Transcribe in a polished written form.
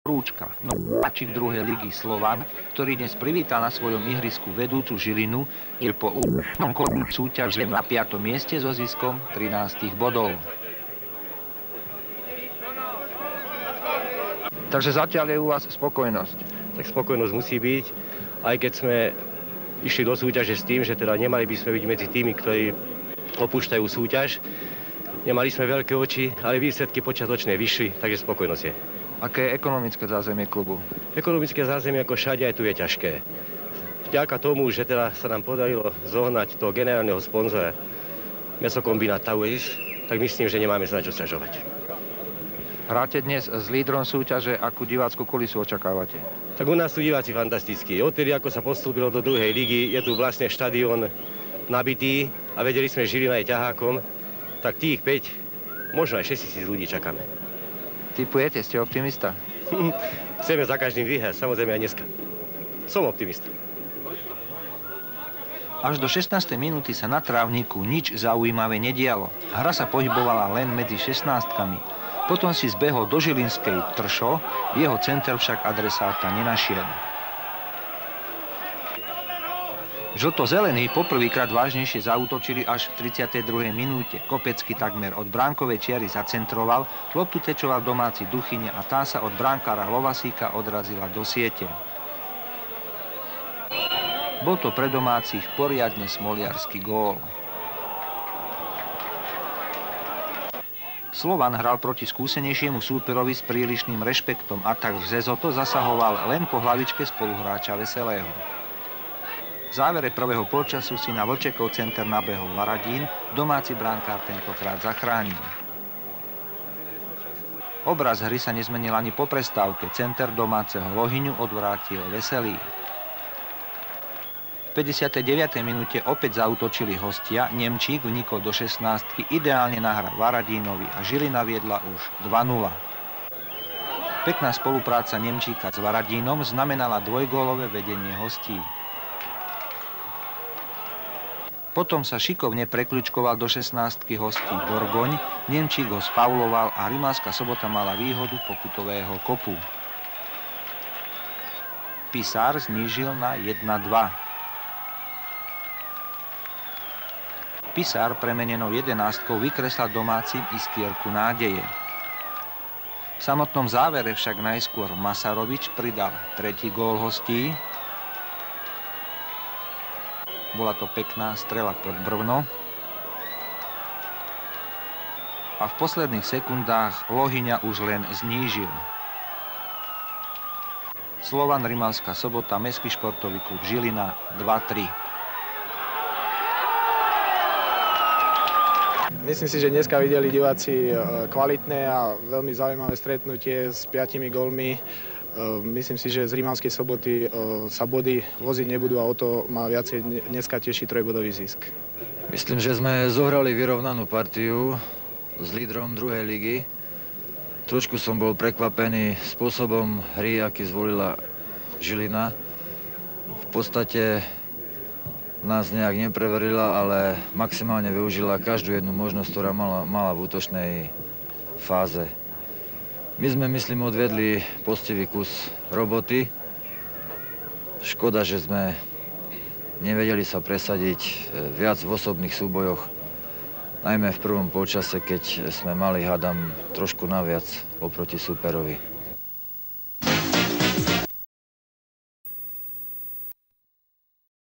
Rúčka, nováčik druhej ligy Slovan, ktorý dnes privítal na svojom ihrisku vedúcu Žilinu, je po úvodnom kole súťaže na 5. mieste so ziskom 13 bodov. Takže zatiaľ je u vás spokojnosť. Tak spokojnosť musí byť, aj keď sme išli do súťaže s tým, že teda nemali by sme byť medzi tými, ktorí opúšťajú súťaž. Nemali sme veľké oči, ale výsledky počiatočné vyšli, takže spokojnosť je. Aké je ekonomické zázemie klubu? Ekonomické zázemie ako všade aj tu je ťažké. Vďaka tomu, že teda sa nám podarilo zohnať toho generálneho sponzora Mesokombinát Tauris, tak myslím, že nemáme sa na čo sťažovať. Hráte dnes s lídrom súťaže, akú divácku kulisu očakávate? Tak u nás sú diváci fantastickí. Odtedy, ako sa postúpilo do druhej ligy, je tu vlastne štadión nabitý a vedeli sme, že Žilina je ťahákom, tak tých 5, možno aj 6 000 ľudí čakáme. Tipujete, ste optimista? Chceme za každým vyhrať, samozrejme aj dneska. Som optimista. Až do 16. minúty sa na trávniku nič zaujímavé nedialo. Hra sa pohybovala len medzi 16-kami. Potom si zbehol do žilinskej Tršo, jeho center však adresáta nenašiel. Žlto-zelení poprvýkrát vážnejšie zaútočili až v 32. minúte. Kopecký takmer od bránkovej čiary zacentroval, loptu tečoval domáci Duchyne a tá sa od bránkára Lovasíka odrazila do siete. Bol to pre domácich poriadne smoliarsky gól. Slovan hral proti skúsenejšiemu súperovi s prílišným rešpektom a tak Zezoto zasahoval len po hlavičke spoluhráča Veselého. V závere prvého polčasu si na Vlčekov center nabehol Varadín, domáci brankár tentokrát zachránil. Obraz hry sa nezmenil ani po prestávke, center domáceho Lohyňu odvrátil Veselý. V 59. minúte opäť zaútočili hostia, Nemčík vnikol do 16-ky, ideálne nahral Varadínovi a Žilina viedla už 2-0. Pekná spolupráca Nemčíka s Varadínom znamenala dvojgólové vedenie hostí. Potom sa šikovne prekľučkoval do 16-ky hostí Borgoň, Nemčík ho spauloval a Rimavská Sobota mala výhodu pokutového kopu. Pisár znížil na 1-2. Pisár premenenou 11-kou vykreslal domácim iskierku nádeje. V samotnom závere však najskôr Masarovič pridal tretí gól hostí. Bola to pekná strela pod brvno. A v posledných sekundách Lohyňa už len znížil. Slovan Rimavská Sobota, Mestský športový klub Žilina 2-3. Myslím si, že dneska videli diváci kvalitné a veľmi zaujímavé stretnutie s 5 gólmi. Myslím si, že z Rimavskej Soboty sa body voziť nebudú a o to ma viacej dneska teší trojbodový zisk. Myslím, že sme zohrali vyrovnanú partiu s lídrom druhej ligy. Trošku som bol prekvapený spôsobom hry, aký zvolila Žilina. V podstate nás nejak nepreverila, ale maximálne využila každú jednu možnosť, ktorá mala v útočnej fáze. My sme, myslím, odvedli poctivý kus roboty. Škoda, že sme nevedeli sa presadiť viac v osobných súbojoch, najmä v prvom polčase, keď sme mali, hádam, trošku naviac oproti súperovi.